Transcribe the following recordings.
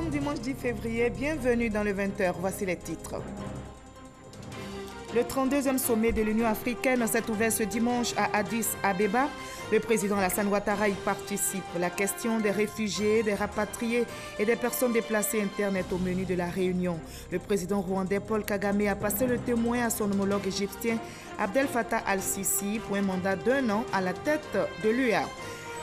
sommes dimanche 10 février, bienvenue dans le 20h, voici les titres. Le 32e sommet de l'Union africaine s'est ouvert ce dimanche à Addis Abeba. Le président Alassane Ouattara y participe. La question des réfugiés, des rapatriés et des personnes déplacées internes est au menu de la réunion. Le président rwandais Paul Kagame a passé le témoin à son homologue égyptien Abdel Fattah al-Sisi pour un mandat d'1 an à la tête de l'UA.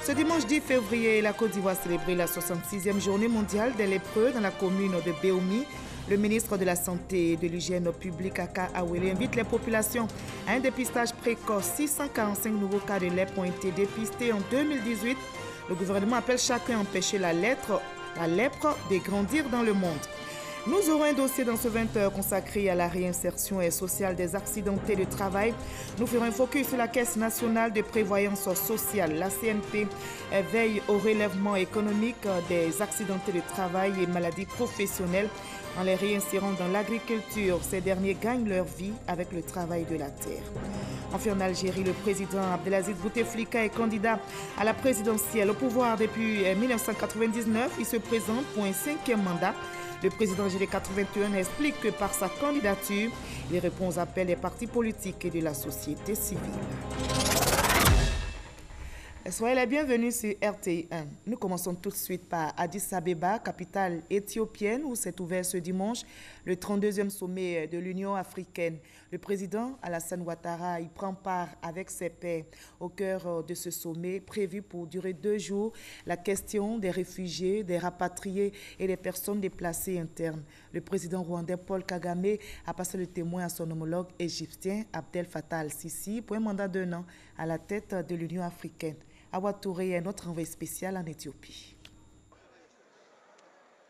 Ce dimanche 10 février, la Côte d'Ivoire célébrait la 66e journée mondiale des lépreux dans la commune de Béoumi. Le ministre de la Santé et de l'Hygiène publique, Aka Awele, invite les populations à un dépistage précoce. 645 nouveaux cas de lèpre ont été dépistés en 2018. Le gouvernement appelle chacun à empêcher la lèpre de grandir dans le monde. Nous aurons un dossier dans ce 20h consacré à la réinsertion et sociale des accidentés de travail. Nous ferons un focus sur la Caisse nationale de prévoyance sociale. La CNP veille au relèvement économique des accidentés de travail et maladies professionnelles en les réinsérant dans l'agriculture. Ces derniers gagnent leur vie avec le travail de la terre. Enfin, en Algérie, le président Abdelaziz Bouteflika est candidat à la présidentielle au pouvoir depuis 1999. Il se présente pour un 5e mandat. Le président GD81 explique que par sa candidature, il répond aux appels des partis politiques et de la société civile. Soyez les bienvenus sur RTI1. Nous commençons tout de suite par Addis Abeba, capitale éthiopienne, où s'est ouvert ce dimanche le 32e sommet de l'Union africaine. Le président Alassane Ouattara y prend part avec ses pairs. Au cœur de ce sommet, prévu pour durer 2 jours, la question des réfugiés, des rapatriés et des personnes déplacées internes. Le président rwandais Paul Kagame a passé le témoin à son homologue égyptien Abdel Fattah al-Sisi pour un mandat d'1 an à la tête de l'Union africaine. Awa Touré est notre envoyé spécial en Éthiopie.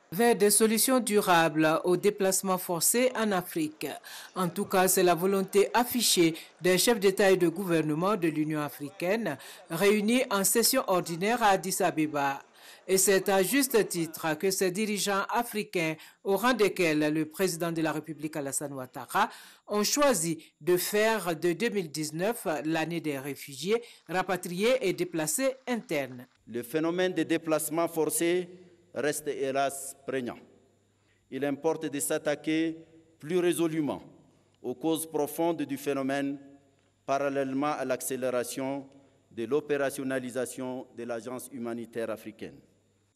Vers des solutions durables aux déplacements forcés en Afrique. En tout cas, c'est la volonté affichée des chefs d'État et de gouvernement de l'Union africaine réunis en session ordinaire à Addis Abeba. Et c'est à juste titre que ces dirigeants africains, au rang desquels le président de la République Alassane Ouattara, ont choisi de faire de 2019 l'année des réfugiés, rapatriés et déplacés internes. Le phénomène des déplacements forcés reste hélas prégnant. Il importe de s'attaquer plus résolument aux causes profondes du phénomène, parallèlement à l'accélération de l'opérationnalisation de l'Agence humanitaire africaine.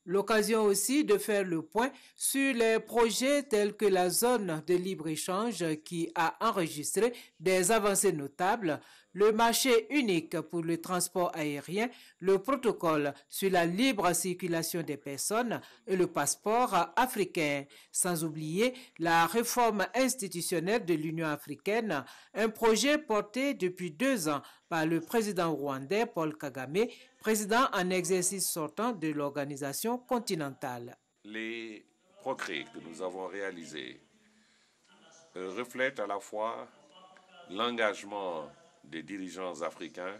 L'occasion aussi de faire le point sur les projets tels que la zone de libre-échange qui a enregistré des avancées notables, le marché unique pour le transport aérien, le protocole sur la libre circulation des personnes et le passeport africain, sans oublier la réforme institutionnelle de l'Union africaine, un projet porté depuis 2 ans par le président rwandais Paul Kagame, président en exercice sortant de l'organisation continentale. Les progrès que nous avons réalisés reflètent à la fois l'engagement des dirigeants africains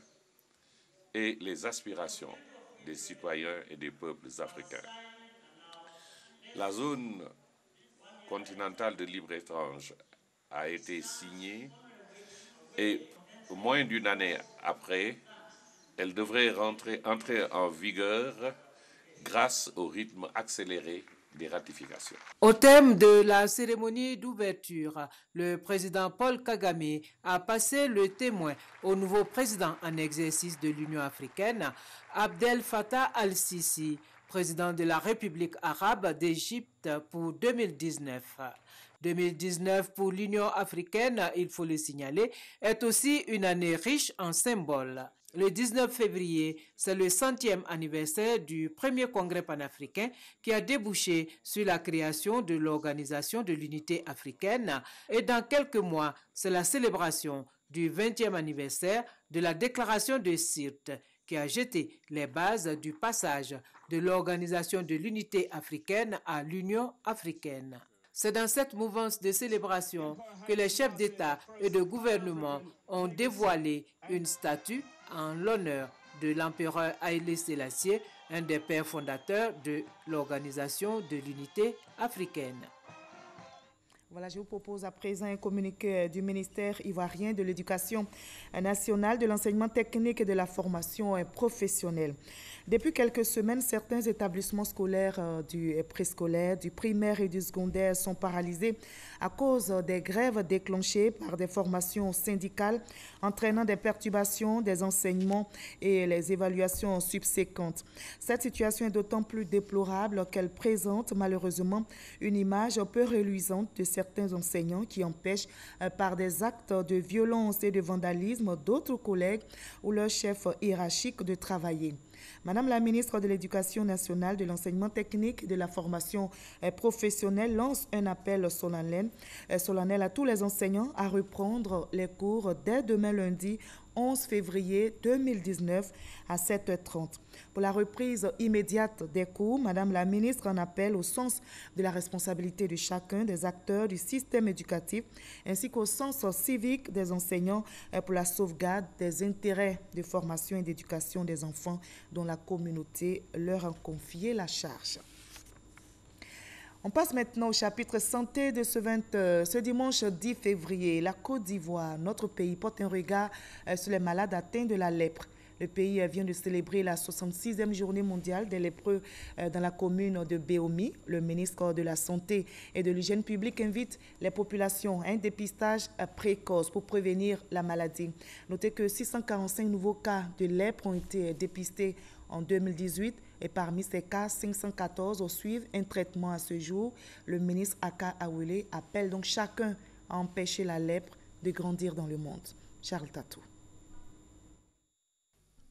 et les aspirations des citoyens et des peuples africains. La zone continentale de libre-échange a été signée et moins d'1 année après, elle devrait entrer en vigueur grâce au rythme accéléré des ratifications. Au terme de la cérémonie d'ouverture, le président Paul Kagame a passé le témoin au nouveau président en exercice de l'Union africaine, Abdel Fattah al-Sisi, président de la République arabe d'Égypte pour 2019. 2019 pour l'Union africaine, il faut le signaler, est aussi une année riche en symboles. Le 19 février, c'est le 100e anniversaire du premier congrès panafricain qui a débouché sur la création de l'Organisation de l'Unité africaine. Et dans quelques mois, c'est la célébration du 20e anniversaire de la déclaration de Sirte qui a jeté les bases du passage de l'Organisation de l'Unité africaine à l'Union africaine. C'est dans cette mouvance de célébration que les chefs d'État et de gouvernement ont dévoilé une statue en l'honneur de l'empereur Haïlé Sélassié, un des pères fondateurs de l'Organisation de l'Unité africaine. Voilà, je vous propose à présent un communiqué du ministère ivoirien de l'Éducation nationale, de l'enseignement technique et de la formation professionnelle. Depuis quelques semaines, certains établissements scolaires du préscolaire, du primaire et du secondaire sont paralysés à cause des grèves déclenchées par des formations syndicales entraînant des perturbations des enseignements et les évaluations subséquentes. Cette situation est d'autant plus déplorable qu'elle présente malheureusement une image peu reluisante de certains enseignants qui empêchent par des actes de violence et de vandalisme d'autres collègues ou leurs chefs hiérarchiques de travailler. Madame la ministre de l'Éducation nationale, de l'enseignement technique et de la formation professionnelle lance un appel solennel à tous les enseignants à reprendre les cours dès demain lundi 11 février 2019 à 7h30. Pour la reprise immédiate des cours, Madame la ministre en appelle au sens de la responsabilité de chacun des acteurs du système éducatif ainsi qu'au sens civique des enseignants pour la sauvegarde des intérêts de formation et d'éducation des enfants dont la communauté leur a confié la charge. On passe maintenant au chapitre santé de ce dimanche 10 février. La Côte d'Ivoire, notre pays, porte un regard sur les malades atteints de la lèpre. Le pays vient de célébrer la 66e journée mondiale des lépreux dans la commune de Béomi. Le ministre de la Santé et de l'Hygiène publique invite les populations à un dépistage précoce pour prévenir la maladie. Notez que 645 nouveaux cas de lèpre ont été dépistés en 2018 et parmi ces cas, 514 suivent un traitement à ce jour. Le ministre Aka Awele appelle donc chacun à empêcher la lèpre de grandir dans le monde. Charles Tatou.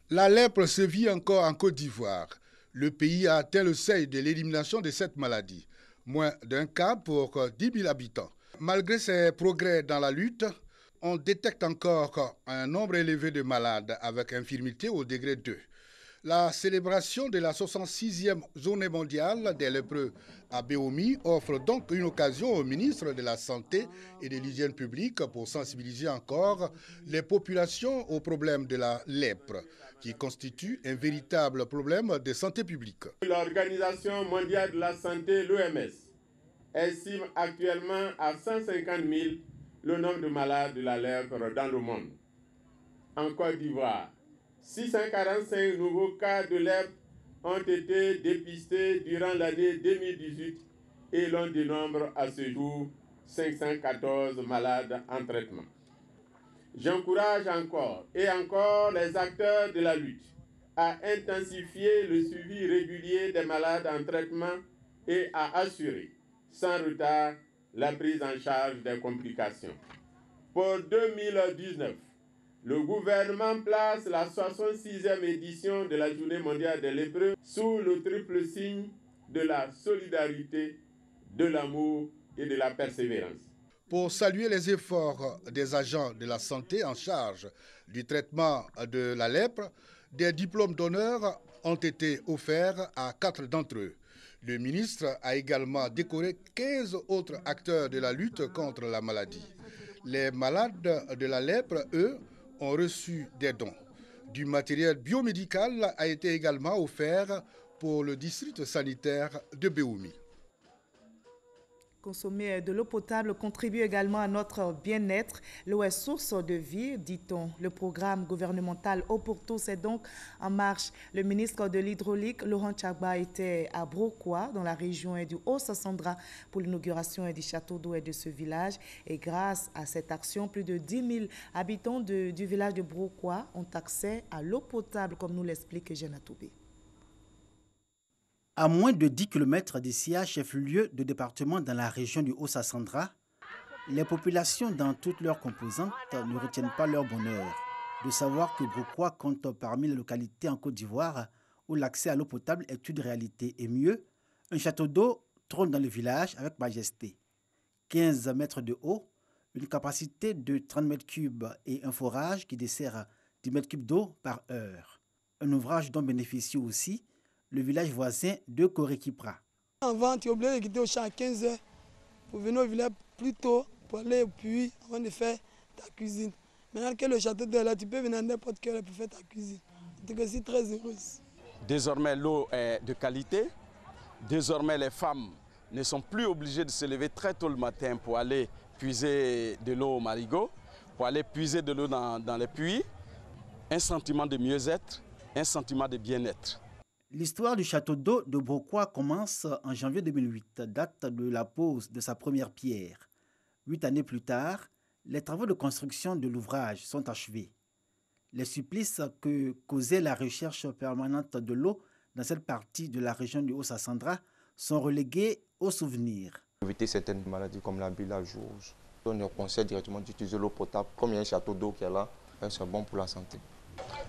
La lèpre se vit encore en Côte d'Ivoire. Le pays a atteint le seuil de l'élimination de cette maladie. Moins d'un cas pour 10 000 habitants. Malgré ces progrès dans la lutte, on détecte encore un nombre élevé de malades avec infirmité au degré 2. La célébration de la 66e journée mondiale des lépreux à Béomi offre donc une occasion au ministre de la Santé et de l'Hygiène publique pour sensibiliser encore les populations au problème de la lèpre, qui constitue un véritable problème de santé publique. L'Organisation mondiale de la santé, l'OMS, estime actuellement à 150 000 le nombre de malades de la lèpre dans le monde. En Côte d'Ivoire, 645 nouveaux cas de lèpre ont été dépistés durant l'année 2018 et l'on dénombre à ce jour 514 malades en traitement. J'encourage encore et encore les acteurs de la lutte à intensifier le suivi régulier des malades en traitement et à assurer sans retard la prise en charge des complications. Pour 2019, le gouvernement place la 66e édition de la Journée mondiale des lépreux sous le triple signe de la solidarité, de l'amour et de la persévérance. Pour saluer les efforts des agents de la santé en charge du traitement de la lèpre, des diplômes d'honneur ont été offerts à 4 d'entre eux. Le ministre a également décoré 15 autres acteurs de la lutte contre la maladie. Les malades de la lèpre, eux, ont reçu des dons. Du matériel biomédical a été également offert pour le district sanitaire de Béomi. Consommer de l'eau potable contribue également à notre bien-être. L'eau est source de vie, dit-on. Le programme gouvernemental Eau pour tous est donc en marche. Le ministre de l'Hydraulique, Laurent Tchagba, était à Brokwa, dans la région du Haut-Sassandra, pour l'inauguration du château d'eau de ce village. Et grâce à cette action, plus de 10 000 habitants du village de Brokwa ont accès à l'eau potable, comme nous l'explique Jeanne Toubé. À moins de 10 km d'Issia, chef-lieu de département dans la région du Haut-Sassandra, les populations dans toutes leurs composantes ne retiennent pas leur bonheur de savoir que Brokwa compte parmi les localités en Côte d'Ivoire où l'accès à l'eau potable est une réalité. Et mieux, un château d'eau trône dans le village avec majesté. 15 mètres de haut, une capacité de 30 mètres cubes et un forage qui dessert 10 mètres cubes d'eau par heure. Un ouvrage dont bénéficie aussi le village voisin de Korekipra. Avant, tu es obligé de quitter au champ à 15 h pour venir au village plus tôt pour aller au puits avant de faire ta cuisine. Maintenant que le château d'eau est là, tu peux venir à n'importe quelle heure pour faire ta cuisine. Je suis très heureuse. Désormais, l'eau est de qualité. Désormais, les femmes ne sont plus obligés de se lever très tôt le matin pour aller puiser de l'eau au marigot, pour aller puiser de l'eau dans les puits. Un sentiment de mieux-être, un sentiment de bien-être. L'histoire du château d'eau de Brocquois commence en janvier 2008, date de la pose de sa première pierre. 8 années plus tard, les travaux de construction de l'ouvrage sont achevés. Les supplices que causait la recherche permanente de l'eau dans cette partie de la région du Haut-Sassandra sont relégués au souvenir. Éviter certaines maladies comme la bilharziose. On nous conseille directement d'utiliser l'eau potable. Comme il y a un château d'eau qui est là, c'est bon pour la santé.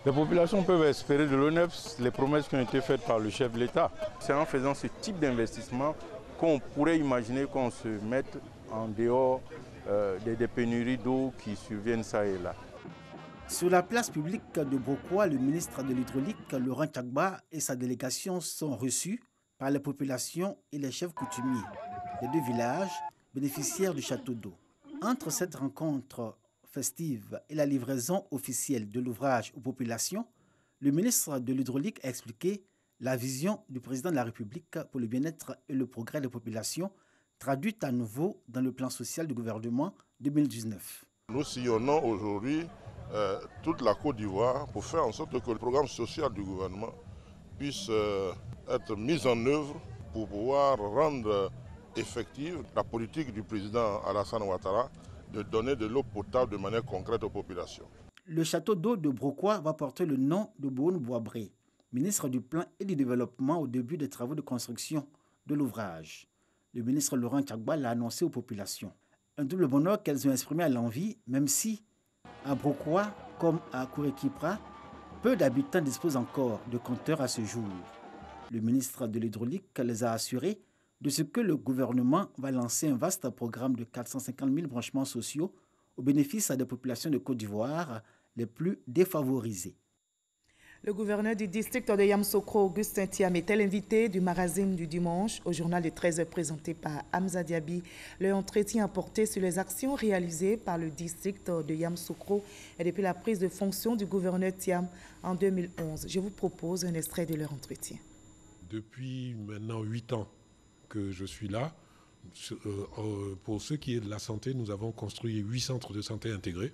Les populations peuvent espérer de l'ONEF les promesses qui ont été faites par le chef de l'État. C'est en faisant ce type d'investissement qu'on pourrait imaginer qu'on se mette en dehors des pénuries d'eau qui surviennent ça et là. Sur la place publique de Brocquois, le ministre de l'Hydraulique, Laurent Tchagba, et sa délégation sont reçus par les populations et les chefs coutumiers des 2 villages bénéficiaires du château d'eau. Entre cette rencontre festive et la livraison officielle de l'ouvrage aux populations, le ministre de l'Hydraulique a expliqué la vision du président de la République pour le bien-être et le progrès des populations, traduite à nouveau dans le plan social du gouvernement 2019. Nous sillonnons aujourd'hui toute la Côte d'Ivoire pour faire en sorte que le programme social du gouvernement puisse être mis en œuvre pour pouvoir rendre effective la politique du président Alassane Ouattara de donner de l'eau potable de manière concrète aux populations. Le château d'eau de Brocquois va porter le nom de Boun Boabré, ministre du Plan et du Développement au début des travaux de construction de l'ouvrage. Le ministre Laurent Tchagba l'a annoncé aux populations. Un double bonheur qu'elles ont exprimé à l'envi, même si, à Brocquois comme à Kourekipra, peu d'habitants disposent encore de compteurs à ce jour. Le ministre de l'Hydraulique les a assurés de ce que le gouvernement va lancer un vaste programme de 450 000 branchements sociaux au bénéfice des populations de Côte d'Ivoire les plus défavorisées. Le gouverneur du district de Yamoussoukro, Augustin Thiam, était l'invité du magazine du dimanche au journal de 13h présenté par Hamza Diaby. L'entretien a porté sur les actions réalisées par le district de Yamoussoukro et depuis la prise de fonction du gouverneur Thiam en 2011. Je vous propose un extrait de leur entretien. Depuis maintenant 8 ans que je suis là, pour ce qui est de la santé, nous avons construit 8 centres de santé intégrés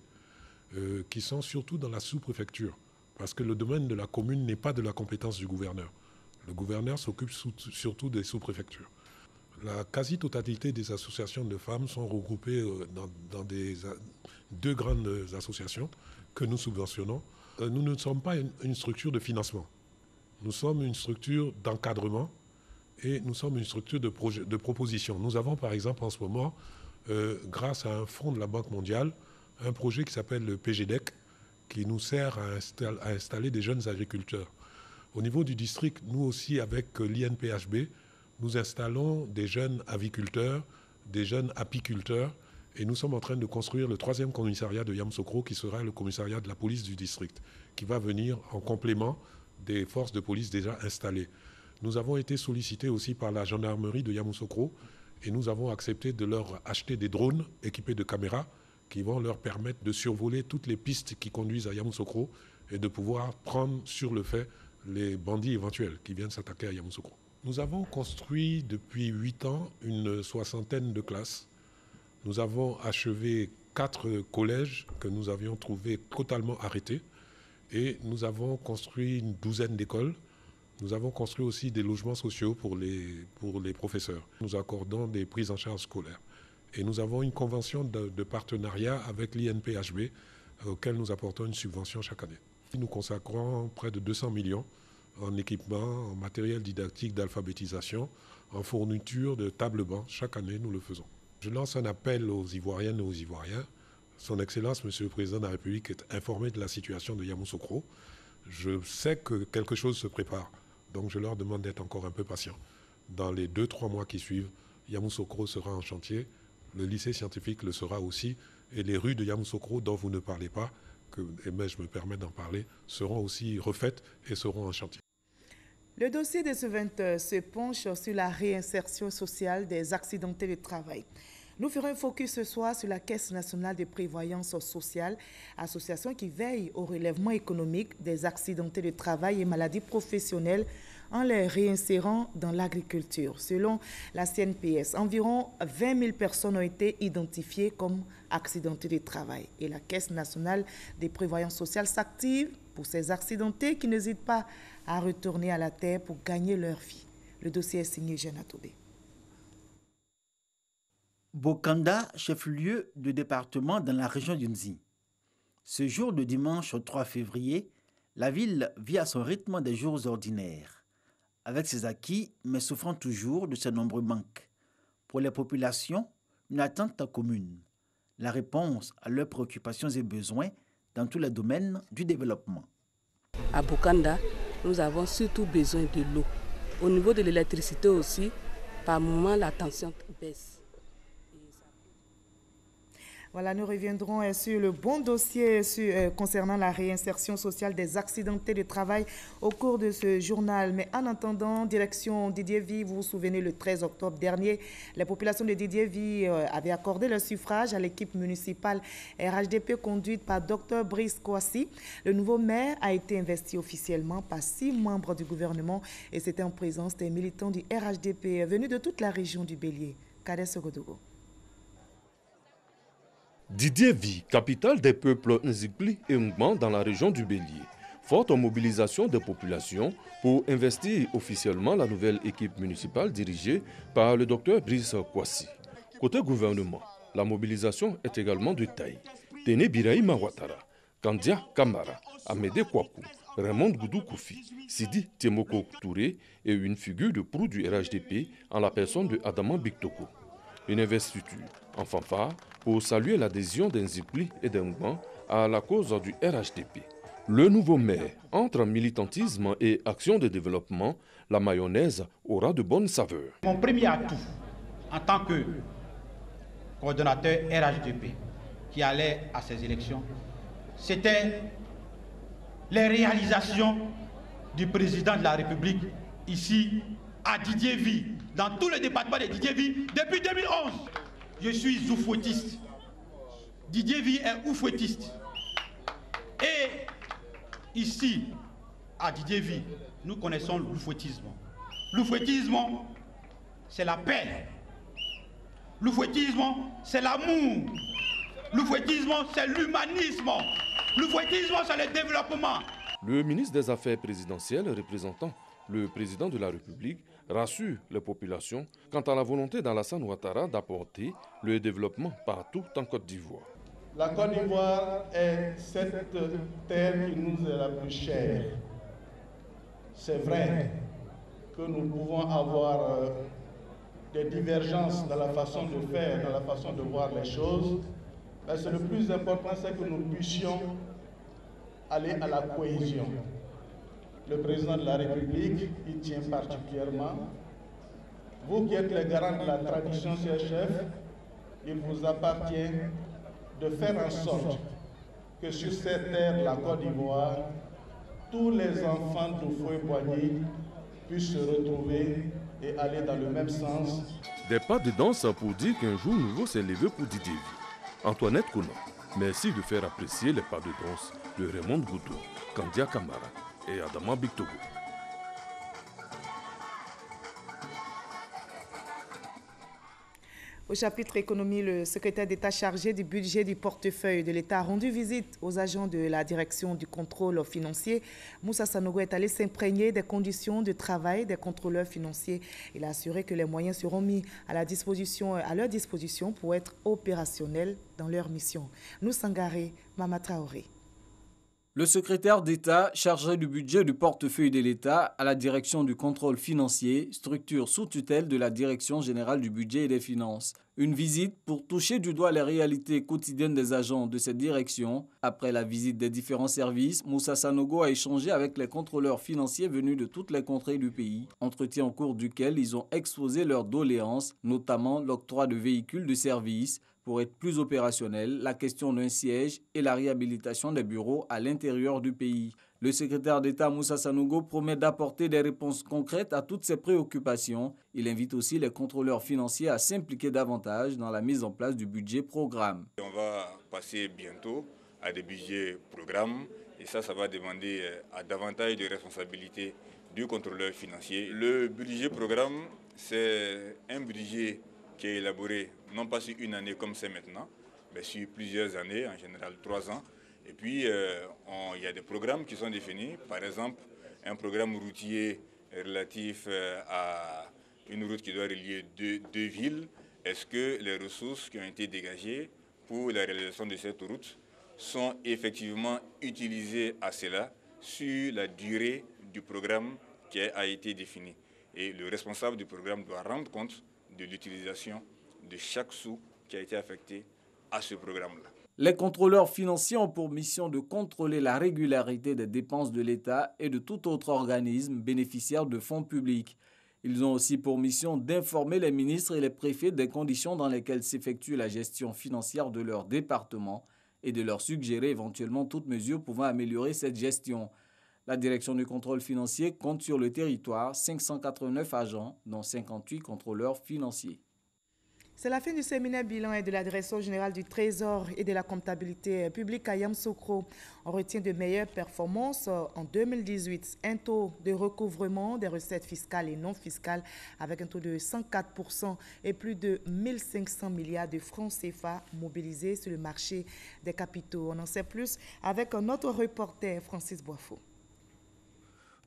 qui sont surtout dans la sous-préfecture. Parce que le domaine de la commune n'est pas de la compétence du gouverneur. Le gouverneur s'occupe surtout des sous-préfectures. La quasi-totalité des associations de femmes sont regroupées dans 2 grandes associations que nous subventionnons. Nous ne sommes pas une structure de financement. Nous sommes une structure d'encadrement et nous sommes une structure de proposition. Nous avons par exemple en ce moment, grâce à un fonds de la Banque mondiale, un projet qui s'appelle le PGDEC, qui nous sert à installer des jeunes agriculteurs. Au niveau du district, nous aussi, avec l'INPHB, nous installons des jeunes aviculteurs, des jeunes apiculteurs, et nous sommes en train de construire le 3e commissariat de Yamoussoukro, qui sera le commissariat de la police du district, qui va venir en complément des forces de police déjà installées. Nous avons été sollicités aussi par la gendarmerie de Yamoussoukro, et nous avons accepté de leur acheter des drones équipés de caméras, qui vont leur permettre de survoler toutes les pistes qui conduisent à Yamoussoukro et de pouvoir prendre sur le fait les bandits éventuels qui viennent s'attaquer à Yamoussoukro. Nous avons construit depuis 8 ans une 60aine de classes. Nous avons achevé 4 collèges que nous avions trouvés totalement arrêtés et nous avons construit une 12aine d'écoles. Nous avons construit aussi des logements sociaux pour les professeurs. Nous accordons des prises en charge scolaires. Et nous avons une convention de partenariat avec l'INPHB auquel nous apportons une subvention chaque année. Nous consacrons près de 200 millions en équipement, en matériel didactique d'alphabétisation, en fourniture de tables-bancs. Chaque année, nous le faisons. Je lance un appel aux Ivoiriennes et aux Ivoiriens. Son Excellence, Monsieur le Président de la République, est informé de la situation de Yamoussoukro. Je sais que quelque chose se prépare, donc je leur demande d'être encore un peu patients. Dans les 2-3 mois qui suivent, Yamoussoukro sera en chantier. Le lycée scientifique le sera aussi, et les rues de Yamoussoukro dont vous ne parlez pas, mais je me permets d'en parler, seront aussi refaites et seront en chantier. Le dossier de ce 20h se penche sur la réinsertion sociale des accidentés de travail. Nous ferons un focus ce soir sur la Caisse nationale de prévoyance sociale, association qui veille au relèvement économique des accidentés de travail et maladies professionnelles en les réinsérant dans l'agriculture. Selon la CNPS, environ 20 000 personnes ont été identifiées comme accidentées de travail. Et la Caisse nationale de prévoyance sociale s'active pour ces accidentés qui n'hésitent pas à retourner à la terre pour gagner leur vie. Le dossier est signé Jeanne Atobé. Bokanda, chef-lieu de département dans la région d'Unzi. Ce jour de dimanche 3 février, la ville vit à son rythme des jours ordinaires, avec ses acquis, mais souffrant toujours de ses nombreux manques. Pour les populations, une attente commune, la réponse à leurs préoccupations et besoins dans tous les domaines du développement. À Bokanda, nous avons surtout besoin de l'eau. Au niveau de l'électricité aussi, par moment, la tension baisse. Voilà, nous reviendrons sur le bon dossier concernant la réinsertion sociale des accidentés de travail au cours de ce journal. Mais en attendant, direction Didier-Vie, vous vous souvenez, le 13 octobre dernier, les populations de Didier-Vie avaient accordé leur suffrage à l'équipe municipale RHDP conduite par Dr Brice Kouassi. Le nouveau maire a été investi officiellement par 6 membres du gouvernement et c'était en présence des militants du RHDP venus de toute la région du Bélier. Kadès Sogodogo. Didier-Vie, capitale des peuples Nzigli et Ngban dans la région du Bélier. Forte mobilisation des populations pour investir officiellement la nouvelle équipe municipale dirigée par le docteur Brice Kouassi. Côté gouvernement, la mobilisation est également de taille. Téné Biraïma Ouattara, Kandia Kamara, Amédé Kwaku, Raymond Goudou Koufi, Sidi Temoko Touré et une figure de proue du RHDP en la personne de Adama Biktoko. Une investiture en fanfare pour saluer l'adhésion d'Nzipli et d'Ngban à la cause du RHDP. Le nouveau maire, entre militantisme et action de développement, la mayonnaise aura de bonnes saveurs. Mon premier atout en tant que coordonnateur RHDP qui allait à ces élections, c'était les réalisations du président de la République ici à Didier-Vie, dans tout le département de Didier-Vie depuis 2011. Je suis oufouettiste. Didier-Vie est oufouettiste. Et ici, à Didier-Vie, nous connaissons l'oufouettisme. L'oufouettisme, c'est la paix. L'oufouettisme, c'est l'amour. L'oufouettisme, c'est l'humanisme. L'oufouettisme, c'est le développement. Le ministre des Affaires présidentielles représentant le président de la République rassure les populations quant à la volonté d'Alassane Ouattara d'apporter le développement partout en Côte d'Ivoire. La Côte d'Ivoire est cette terre qui nous est la plus chère. C'est vrai que nous pouvons avoir des divergences dans la façon de faire, dans la façon de voir les choses, mais le plus important, c'est que nous puissions aller à la cohésion. Le président de la République y tient particulièrement. Vous qui êtes les garants de la tradition, cher chef, il vous appartient de faire en sorte que sur cette terre, la Côte d'Ivoire, tous les enfants d'Oufoué-Boigny puissent se retrouver et aller dans le même sens. Des pas de danse pour dire qu'un jour nouveau s'est levé pour Didier-Vie. Antoinette Kouna, merci de faire apprécier les pas de danse de Raymond Goudou, Kandia Kamara et Adama Biktoko. Au chapitre économie, le secrétaire d'État chargé du budget du portefeuille de l'État a rendu visite aux agents de la direction du contrôle financier. Moussa Sanogo est allé s'imprégner des conditions de travail des contrôleurs financiers. Il a assuré que les moyens seront mis à leur disposition pour être opérationnels dans leur mission. Nous Sangaré, Mama Traoré. Le secrétaire d'État chargé du budget du portefeuille de l'État à la direction du contrôle financier, structure sous tutelle de la Direction générale du budget et des finances. Une visite pour toucher du doigt les réalités quotidiennes des agents de cette direction. Après la visite des différents services, Moussa Sanogo a échangé avec les contrôleurs financiers venus de toutes les contrées du pays. Entretien au cours duquel ils ont exposé leurs doléances, notamment l'octroi de véhicules de service, pour être plus opérationnel, la question d'un siège et la réhabilitation des bureaux à l'intérieur du pays. Le secrétaire d'État Moussa Sanogo promet d'apporter des réponses concrètes à toutes ces préoccupations. Il invite aussi les contrôleurs financiers à s'impliquer davantage dans la mise en place du budget programme. On va passer bientôt à des budgets programmes et ça va demander à davantage de responsabilités du contrôleur financier. Le budget programme, c'est un budget qui est élaboré non pas sur une année comme c'est maintenant, mais sur plusieurs années, en général 3 ans. Et puis, il y a des programmes qui sont définis. Par exemple, un programme routier relatif à une route qui doit relier deux villes. Est-ce que les ressources qui ont été dégagées pour la réalisation de cette route sont effectivement utilisées à cela sur la durée du programme qui a été défini? Et le responsable du programme doit rendre compte de l'utilisation de chaque sou qui a été affecté à ce programme-là. Les contrôleurs financiers ont pour mission de contrôler la régularité des dépenses de l'État et de tout autre organisme bénéficiaire de fonds publics. Ils ont aussi pour mission d'informer les ministres et les préfets des conditions dans lesquelles s'effectue la gestion financière de leur département et de leur suggérer éventuellement toute mesure pouvant améliorer cette gestion. La direction du contrôle financier compte sur le territoire 589 agents, dont 58 contrôleurs financiers. C'est la fin du séminaire bilan et de la Direction générale du Trésor et de la comptabilité publique à Yamoussoukro. On retient de meilleures performances en 2018. Un taux de recouvrement des recettes fiscales et non fiscales avec un taux de 104% et plus de 1500 milliards de francs CFA mobilisés sur le marché des capitaux. On en sait plus avec notre reporter Francis Boifo.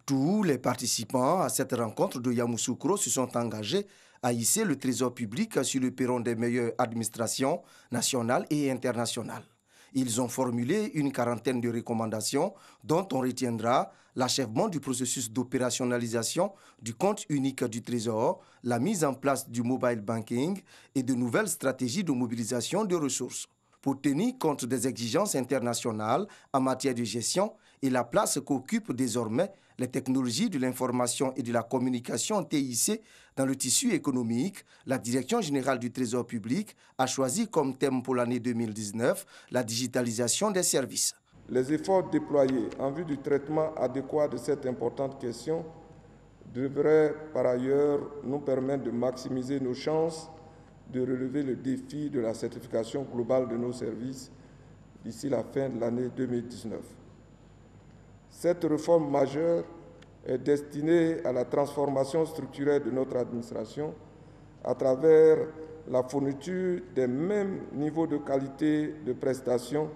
Tous les participants à cette rencontre de Yamoussoukro se sont engagés à hisser le trésor public sur le perron des meilleures administrations nationales et internationales. Ils ont formulé une quarantaine de recommandations dont on retiendra l'achèvement du processus d'opérationnalisation du compte unique du Trésor, la mise en place du mobile banking et de nouvelles stratégies de mobilisation de ressources. Pour tenir compte des exigences internationales en matière de gestion et la place qu'occupent désormais les technologies de l'information et de la communication TIC dans le tissu économique, la Direction générale du Trésor public a choisi comme thème pour l'année 2019 la digitalisation des services. Les efforts déployés en vue du traitement adéquat de cette importante question devraient par ailleurs nous permettre de maximiser nos chances de relever le défi de la certification globale de nos services d'ici la fin de l'année 2019. Cette réforme majeure est destinée à la transformation structurelle de notre administration à travers la fourniture des mêmes niveaux de qualité de prestation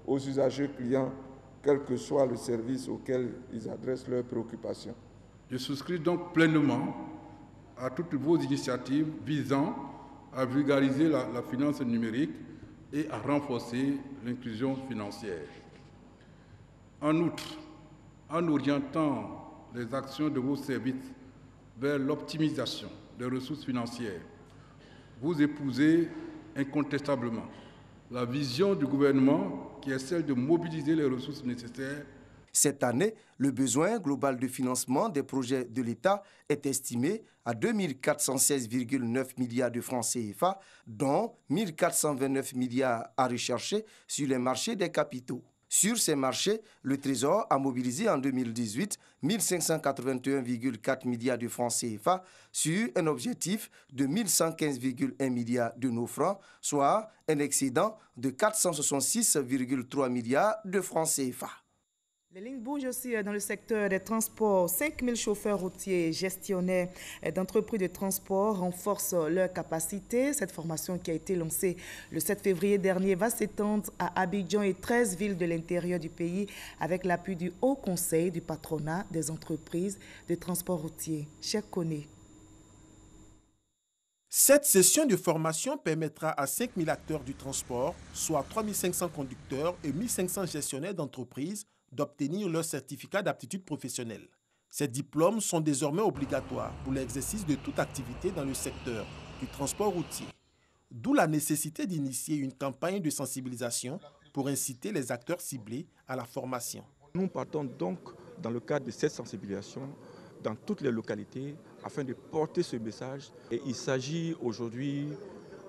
aux usagers clients, quel que soit le service auquel ils adressent leurs préoccupations. Je souscris donc pleinement à toutes vos initiatives visant à vulgariser la finance numérique et à renforcer l'inclusion financière. En outre, en orientant les actions de vos services vers l'optimisation des ressources financières, vous épousez incontestablement la vision du gouvernement qui est celle de mobiliser les ressources nécessaires. Cette année, le besoin global de financement des projets de l'État est estimé à 2 416,9 milliards de francs CFA, dont 1 429 milliards à rechercher sur les marchés des capitaux. Sur ces marchés, le Trésor a mobilisé en 2018 1 581,4 milliards de francs CFA sur un objectif de 1 115,1 milliards de nos francs, soit un excédent de 466,3 milliards de francs CFA. Les lignes bougent aussi dans le secteur des transports. 5 000 chauffeurs routiers et gestionnaires d'entreprises de transport renforcent leur capacité. Cette formation qui a été lancée le 7 février dernier va s'étendre à Abidjan et 13 villes de l'intérieur du pays avec l'appui du Haut Conseil du patronat des entreprises de transport routier. Cher Koné. Cette session de formation permettra à 5 000 acteurs du transport, soit 3 500 conducteurs et 1 500 gestionnaires d'entreprises, d'obtenir leur certificat d'aptitude professionnelle. Ces diplômes sont désormais obligatoires pour l'exercice de toute activité dans le secteur du transport routier. D'où la nécessité d'initier une campagne de sensibilisation pour inciter les acteurs ciblés à la formation. Nous partons donc dans le cadre de cette sensibilisation dans toutes les localités afin de porter ce message. Et il s'agit aujourd'hui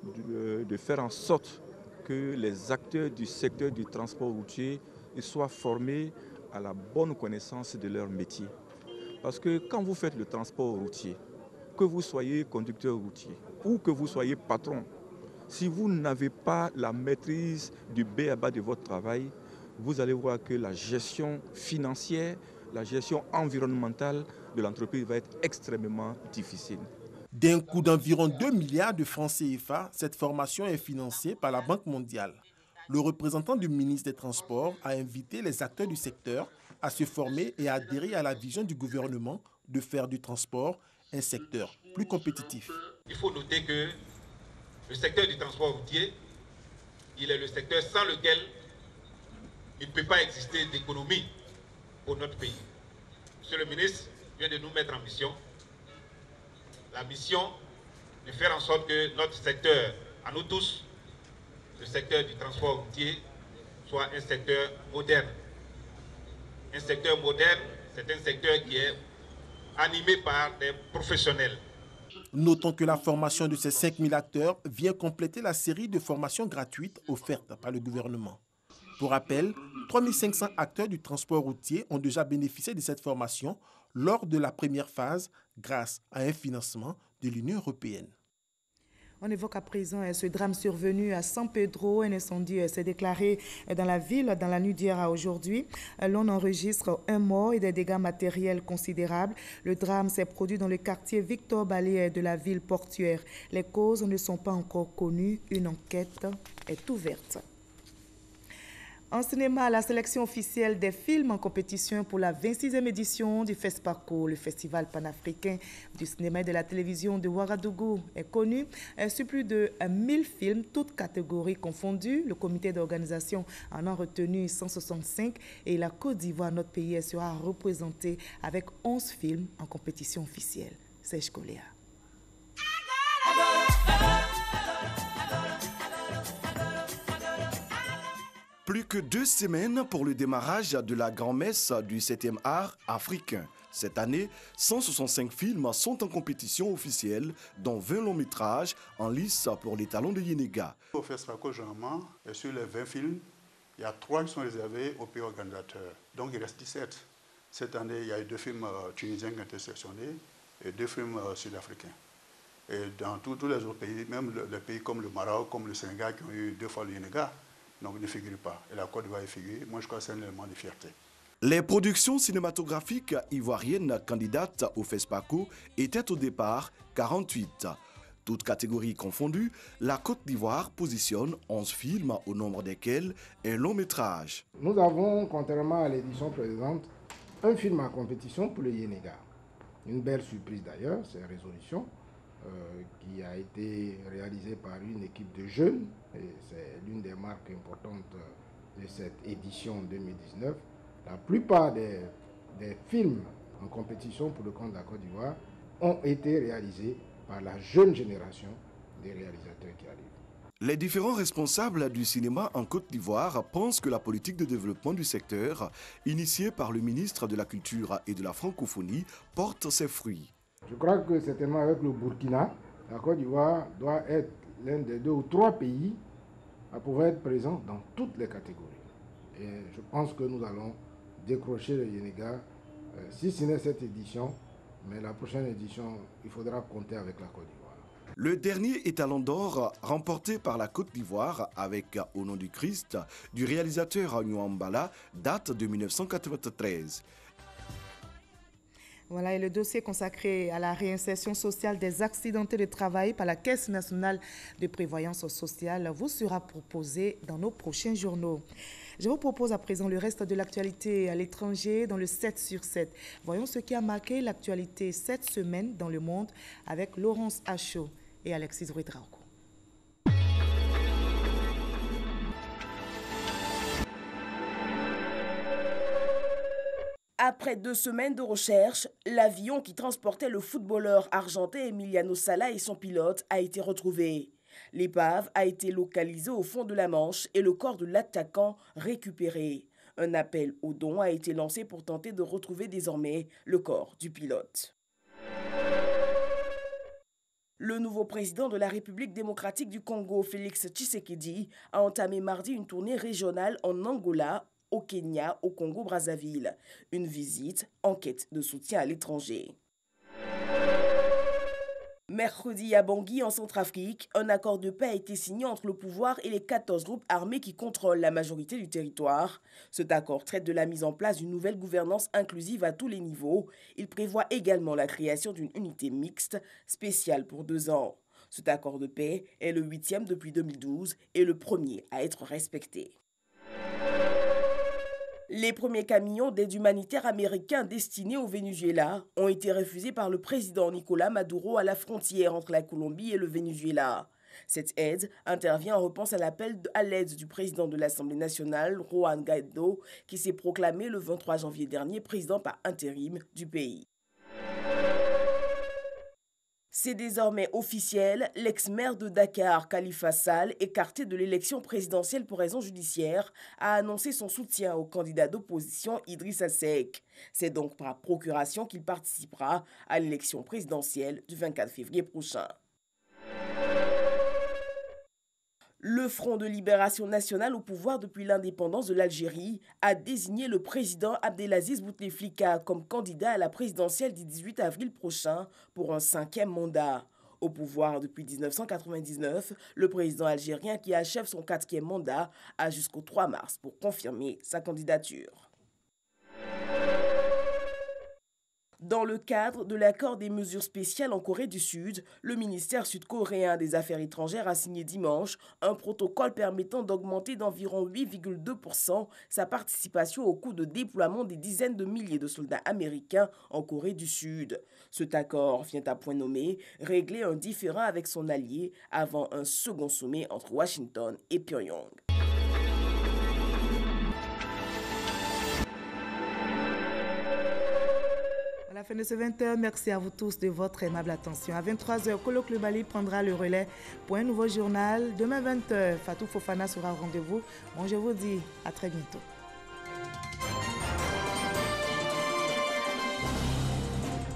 de faire en sorte que les acteurs du secteur du transport routier soient formés à la bonne connaissance de leur métier. Parce que quand vous faites le transport routier, que vous soyez conducteur routier ou que vous soyez patron, si vous n'avez pas la maîtrise du b.a.-ba de votre travail, vous allez voir que la gestion financière, la gestion environnementale de l'entreprise va être extrêmement difficile. D'un coût d'environ 2 milliards de francs CFA, cette formation est financée par la Banque mondiale. Le représentant du ministre des Transports a invité les acteurs du secteur à se former et à adhérer à la vision du gouvernement de faire du transport un secteur plus compétitif. Il faut noter que le secteur du transport routier, il est le secteur sans lequel il ne peut pas exister d'économie pour notre pays. Monsieur le ministre vient de nous mettre en mission. La mission de faire en sorte que notre secteur, à nous tous, le secteur du transport routier, soit un secteur moderne. Un secteur moderne, c'est un secteur qui est animé par des professionnels. Notons que la formation de ces 5000 acteurs vient compléter la série de formations gratuites offertes par le gouvernement. Pour rappel, 3500 acteurs du transport routier ont déjà bénéficié de cette formation lors de la première phase grâce à un financement de l'Union européenne. On évoque à présent ce drame survenu à San Pedro. Un incendie s'est déclaré dans la ville dans la nuit d'hier à aujourd'hui. L'on enregistre un mort et des dégâts matériels considérables. Le drame s'est produit dans le quartier Victor Ballet de la ville portuaire. Les causes ne sont pas encore connues. Une enquête est ouverte. En cinéma, la sélection officielle des films en compétition pour la 26e édition du FESPACO, le festival panafricain du cinéma et de la télévision de Ouagadougou, est connue. Sur plus de 1000 films, toutes catégories confondues, le comité d'organisation en a retenu 165 et la Côte d'Ivoire, notre pays, sera représentée avec 11 films en compétition officielle. Serge Koléa. Plus que 2 semaines pour le démarrage de la grand-messe du 7e art africain. Cette année, 165 films sont en compétition officielle, dont 20 longs métrages en lice pour les talons de Yenega. Au FESPACO, généralement, sur les 20 films, il y a 3 qui sont réservés aux pays organisateurs. Donc il reste 17. Cette année, il y a eu 2 films tunisiens qui ont été sélectionnés et 2 films sud-africains. Et dans tous les autres pays, même les pays comme le Maroc, comme le Sénégal, qui ont eu 2 fois le Yenega, donc ne figure pas. Et la Côte d'Ivoire est figurée. Moi, je crois que c'est un élément de fierté. Les productions cinématographiques ivoiriennes candidates au FESPACO étaient au départ 48. Toutes catégories confondues, la Côte d'Ivoire positionne 11 films, au nombre desquels un long métrage. Nous avons, contrairement à l'édition précédente, un film en compétition pour le Yenega. Une belle surprise d'ailleurs, c'est Résolution, qui a été réalisée par une équipe de jeunes. Et c'est l'une des marques importantes de cette édition 2019. La plupart des films en compétition pour le compte de la Côte d'Ivoire ont été réalisés par la jeune génération des réalisateurs qui arrivent. Les différents responsables du cinéma en Côte d'Ivoire pensent que la politique de développement du secteur, initiée par le ministre de la Culture et de la Francophonie, porte ses fruits. Je crois que certainement avec le Burkina, la Côte d'Ivoire doit être l'un des 2 ou 3 pays à pouvoir être présent dans toutes les catégories. Et je pense que nous allons décrocher le Yenega, si ce n'est cette édition, mais la prochaine édition, il faudra compter avec la Côte d'Ivoire. Le dernier étalon d'or remporté par la Côte d'Ivoire avec Au nom du Christ du réalisateur Nwambala date de 1993. Voilà, et le dossier consacré à la réinsertion sociale des accidentés de travail par la Caisse nationale de prévoyance sociale vous sera proposé dans nos prochains journaux. Je vous propose à présent le reste de l'actualité à l'étranger dans le 7 sur 7. Voyons ce qui a marqué l'actualité cette semaine dans le monde avec Laurence Achaud et Alexis Ouedraogo. Après 2 semaines de recherche, l'avion qui transportait le footballeur argentin Emiliano Sala et son pilote a été retrouvé. L'épave a été localisée au fond de la Manche et le corps de l'attaquant récupéré. Un appel aux dons a été lancé pour tenter de retrouver désormais le corps du pilote. Le nouveau président de la République démocratique du Congo, Félix Tshisekedi, a entamé mardi une tournée régionale en Angola, au Kenya, au Congo-Brazzaville. Une visite en quête de soutien à l'étranger. Mercredi à Bangui, en Centrafrique, un accord de paix a été signé entre le pouvoir et les 14 groupes armés qui contrôlent la majorité du territoire. Cet accord traite de la mise en place d'une nouvelle gouvernance inclusive à tous les niveaux. Il prévoit également la création d'une unité mixte spéciale pour 2 ans. Cet accord de paix est le 8e depuis 2012 et le premier à être respecté. Les premiers camions d'aide humanitaire américains destinés au Venezuela ont été refusés par le président Nicolás Maduro à la frontière entre la Colombie et le Venezuela. Cette aide intervient en réponse à l'appel à l'aide du président de l'Assemblée nationale, Juan Guaidó, qui s'est proclamé le 23 janvier dernier président par intérim du pays. C'est désormais officiel, l'ex-maire de Dakar, Khalifa Sall, écarté de l'élection présidentielle pour raison judiciaire, a annoncé son soutien au candidat d'opposition Idrissa Seck. C'est donc par procuration qu'il participera à l'élection présidentielle du 24 février prochain. Le Front de libération nationale au pouvoir depuis l'indépendance de l'Algérie a désigné le président Abdelaziz Bouteflika comme candidat à la présidentielle du 18 avril prochain pour un 5e mandat. Au pouvoir depuis 1999, le président algérien qui achève son 4e mandat a jusqu'au 3 mars pour confirmer sa candidature. Dans le cadre de l'accord des mesures spéciales en Corée du Sud, le ministère sud-coréen des Affaires étrangères a signé dimanche un protocole permettant d'augmenter d'environ 8,2% sa participation au coût de déploiement des dizaines de milliers de soldats américains en Corée du Sud. Cet accord vient à point nommé régler un différend avec son allié avant un second sommet entre Washington et Pyongyang. À la fin de ce 20h, merci à vous tous de votre aimable attention. À 23h, Kolo Klubali prendra le relais pour un nouveau journal. Demain 20h, Fatou Fofana sera au rendez-vous. Bon, je vous dis à très bientôt.